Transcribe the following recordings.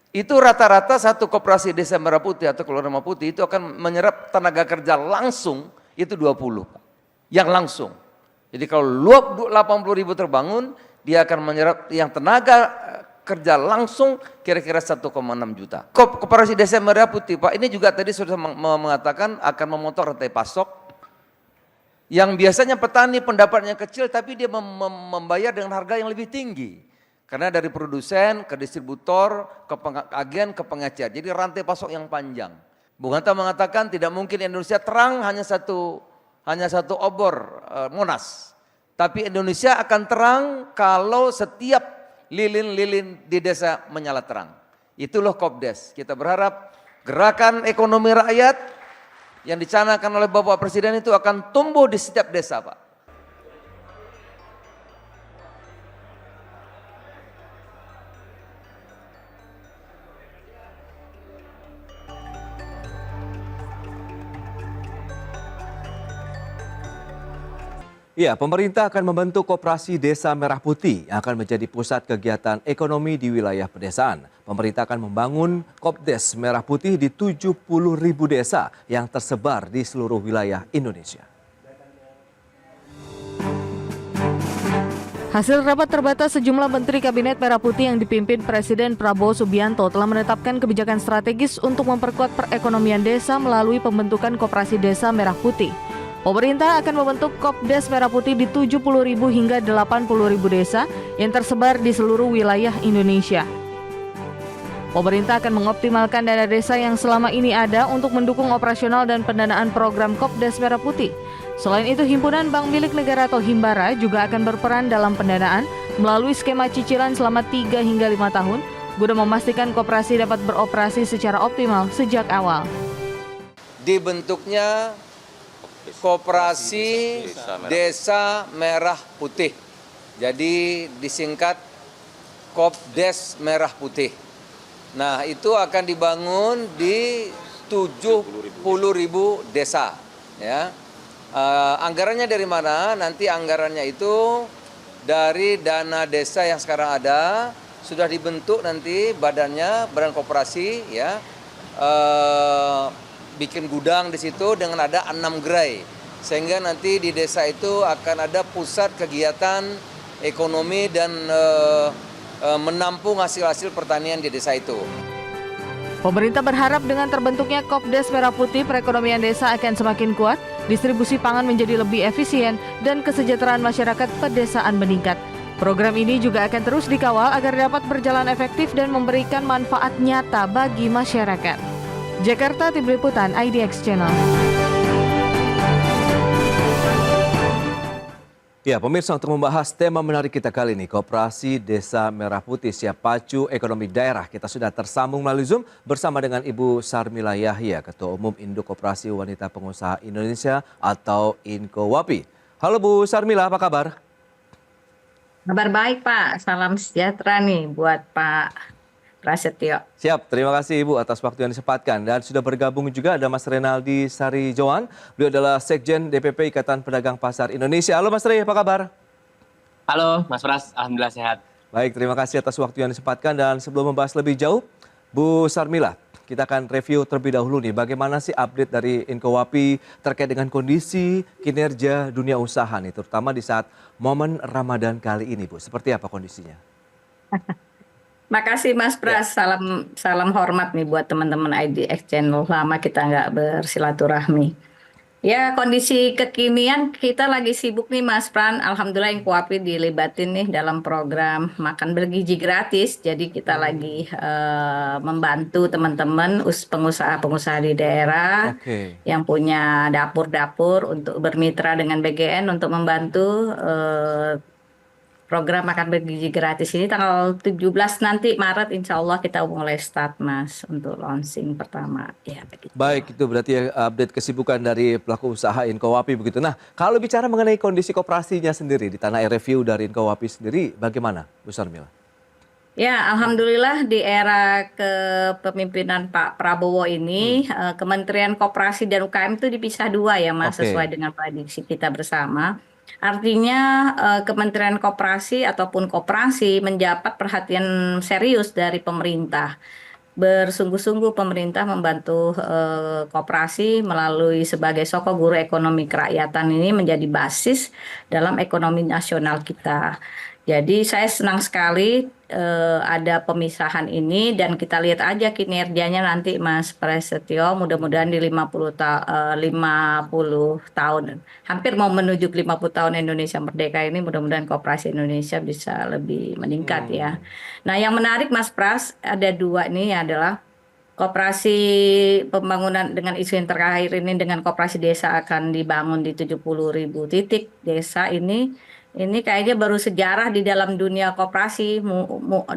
Itu rata-rata satu koperasi desa Merah Putih atau Kelurahan Merah Putih itu akan menyerap tenaga kerja langsung itu 20, Pak. Yang langsung. Jadi kalau luap 80.000 terbangun, dia akan menyerap yang tenaga kerja langsung kira-kira 1,6 juta. Koperasi desa Merah Putih, Pak, ini juga tadi sudah mengatakan akan memotong rantai pasok. Yang biasanya petani pendapatnya kecil tapi dia membayar dengan harga yang lebih tinggi. Karena dari produsen ke distributor, ke agen, ke pengecer. Jadi rantai pasok yang panjang. Bung Hatta mengatakan tidak mungkin Indonesia terang hanya satu obor Monas. Tapi Indonesia akan terang kalau setiap lilin-lilin di desa menyala terang. Itulah Kopdes. Kita berharap gerakan ekonomi rakyat yang dicanangkan oleh Bapak Presiden itu akan tumbuh di setiap desa, Pak. Ya, pemerintah akan membentuk Koperasi Desa Merah Putih yang akan menjadi pusat kegiatan ekonomi di wilayah pedesaan. Pemerintah akan membangun Kopdes Merah Putih di 70.000 desa yang tersebar di seluruh wilayah Indonesia. Hasil rapat terbatas sejumlah menteri Kabinet Merah Putih yang dipimpin Presiden Prabowo Subianto telah menetapkan kebijakan strategis untuk memperkuat perekonomian desa melalui pembentukan Koperasi Desa Merah Putih. Pemerintah akan membentuk Kopdes Merah Putih di 70.000 hingga 80.000 desa yang tersebar di seluruh wilayah Indonesia. Pemerintah akan mengoptimalkan dana desa yang selama ini ada untuk mendukung operasional dan pendanaan program Kopdes Merah Putih. Selain itu, Himpunan Bank Milik Negara atau Himbara juga akan berperan dalam pendanaan melalui skema cicilan selama 3 hingga 5 tahun guna memastikan koperasi dapat beroperasi secara optimal sejak awal. Dibentuknya Koperasi Desa Merah Putih. Jadi disingkat Kopdes Merah Putih. Nah, itu akan dibangun di 70.000 desa, ya. Anggarannya dari mana? Nanti anggarannya itu dari dana desa yang sekarang ada, sudah dibentuk nanti badan koperasi, ya. Bikin gudang di situ dengan ada 6 gerai. Sehingga nanti di desa itu akan ada pusat kegiatan ekonomi dan menampung hasil-hasil pertanian di desa itu. Pemerintah berharap dengan terbentuknya Kopdes Merah Putih, perekonomian desa akan semakin kuat, distribusi pangan menjadi lebih efisien, dan kesejahteraan masyarakat pedesaan meningkat. Program ini juga akan terus dikawal agar dapat berjalan efektif dan memberikan manfaat nyata bagi masyarakat. Jakarta, Tim Liputan IDX Channel. Ya, pemirsa, untuk membahas tema menarik kita kali ini, Koperasi Desa Merah Putih siap pacu ekonomi daerah. Kita sudah tersambung melalui Zoom bersama dengan Ibu Sarmila Yahya, Ketua Umum Induk Koperasi Wanita Pengusaha Indonesia atau INKOWAPI. Halo Bu Sarmila, apa kabar? Kabar baik Pak, salam sejahtera nih buat Pak Prasetyo. Siap, terima kasih Ibu atas waktu yang disempatkan. Dan sudah bergabung juga ada Mas Renaldi Sarijoan. Beliau adalah Sekjen DPP Ikatan Pedagang Pasar Indonesia. Halo Mas Re, apa kabar? Halo Mas Pras, alhamdulillah sehat. Baik, terima kasih atas waktu yang disempatkan. Dan sebelum membahas lebih jauh, Bu Sarmila, kita akan review terlebih dahulu nih. Bagaimana sih update dari INKOWAPI terkait dengan kondisi kinerja dunia usaha nih, terutama di saat momen Ramadan kali ini, Bu. Seperti apa kondisinya? Makasih Mas Pras, salam hormat nih buat teman-teman IDX Channel. Lama kita nggak bersilaturahmi. Ya, kondisi kekinian kita lagi sibuk nih Mas Pran. Alhamdulillah INKOWAPI dilibatin nih dalam program makan bergizi gratis. Jadi kita lagi membantu teman-teman pengusaha-pengusaha di daerah yang punya dapur-dapur untuk bermitra dengan BGN untuk membantu program makan bergizi gratis ini tanggal 17 nanti Maret insya Allah kita mulai start Mas untuk launching pertama. Ya, begitu. Baik, itu berarti update kesibukan dari pelaku usaha INKOWAPI begitu. Nah, kalau bicara mengenai kondisi koperasinya sendiri di tanah air, review dari INKOWAPI sendiri bagaimana, Bu Sarmila? Ya, alhamdulillah di era kepemimpinan Pak Prabowo ini Kementerian Koperasi dan UKM itu dipisah dua ya Mas, sesuai dengan prediksi kita bersama. Artinya Kementerian Koperasi ataupun koperasi mendapat perhatian serius dari pemerintah. bersungguh-sungguh pemerintah membantu koperasi melalui sebagai soko guru ekonomi kerakyatan ini menjadi basis dalam ekonomi nasional kita. Jadi saya senang sekali ada pemisahan ini dan kita lihat aja kinerjanya nanti Mas Prasetyo, mudah-mudahan di 50 tahun, hampir mau menuju ke 50 tahun Indonesia Merdeka ini, mudah-mudahan koperasi Indonesia bisa lebih meningkat ya. Nah, yang menarik Mas Pras, ada dua nih adalah koperasi pembangunan dengan isu yang terakhir ini dengan koperasi desa akan dibangun di 70.000 titik desa ini kayaknya baru sejarah di dalam dunia koperasi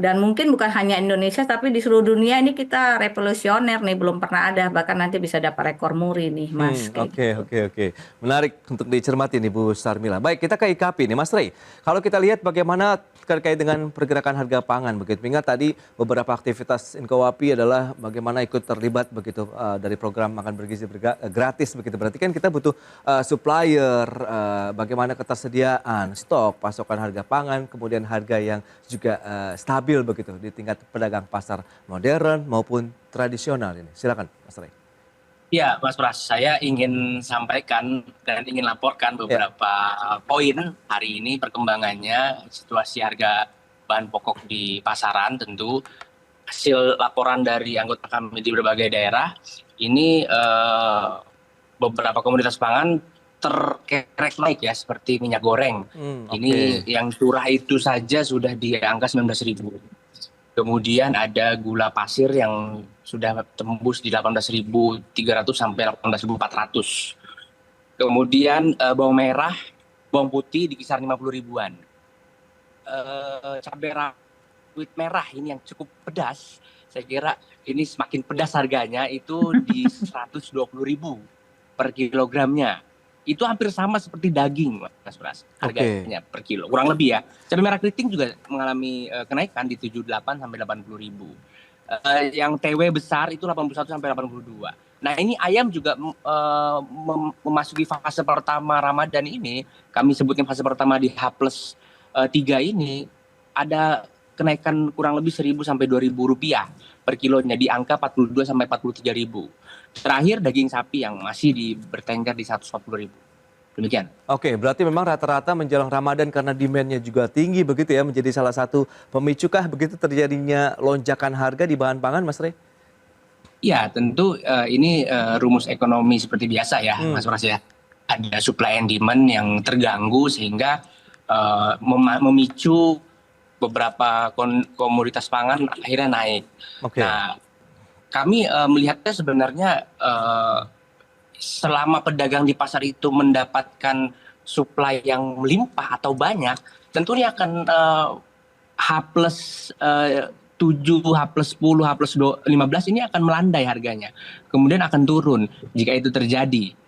dan mungkin bukan hanya Indonesia tapi di seluruh dunia ini kita revolusioner nih, belum pernah ada, bahkan nanti bisa dapat rekor muri nih Mas. Oke. Menarik untuk dicermati nih Bu Sarmila. Baik, kita ke IKP nih Mas Rey. Kalau kita lihat bagaimana terkait dengan pergerakan harga pangan begitu. Ingat tadi beberapa aktivitas Inkowapi adalah bagaimana ikut terlibat begitu dari program makan bergizi gratis begitu. Berarti kan kita butuh supplier, bagaimana ketersediaan, stok, pasokan harga pangan, kemudian harga yang juga stabil begitu di tingkat pedagang pasar modern maupun tradisional ini. Silakan Mas Rey. Ya, Mas Pras, saya ingin sampaikan dan ingin laporkan beberapa poin hari ini perkembangannya, situasi harga bahan pokok di pasaran tentu, hasil laporan dari anggota kami di berbagai daerah, ini beberapa komoditas pangan terkerek naik ya, seperti minyak goreng. Ini yang curah itu saja sudah di angka 19.000. Kemudian ada gula pasir yang sudah tembus di 18.300 sampai 18.400. Kemudian bawang merah, bawang putih di kisaran 50 ribuan. Cabai rawit merah ini yang cukup pedas, saya kira ini semakin pedas harganya itu di 120.000 per kilogramnya. Itu hampir sama seperti daging, Mas Pras, harganya per kilo, kurang lebih ya. Cabai merah keriting juga mengalami kenaikan di 78 sampai 80.000. Yang TW besar itu 81 sampai 82. Nah, ini ayam juga memasuki fase pertama Ramadan ini, kami sebutnya fase pertama di H+3 ini, ada kenaikan kurang lebih 1.000 sampai 2.000 rupiah per kilonya di angka 42 sampai 43.000. Terakhir daging sapi yang masih bertengger di 140.000. Demikian. Oke, berarti memang rata-rata menjelang Ramadan karena demand-nya juga tinggi begitu ya, menjadi salah satu pemicukah begitu terjadinya lonjakan harga di bahan pangan, Mas Rey? Ya, tentu ini rumus ekonomi seperti biasa ya, Mas Pras ya. Ada supply and demand yang terganggu sehingga memicu beberapa komoditas pangan akhirnya naik. Nah, kami melihatnya sebenarnya selama pedagang di pasar itu mendapatkan supply yang melimpah atau banyak, tentunya akan H+7, H+10, H+15 ini akan melandai harganya. Kemudian akan turun jika itu terjadi.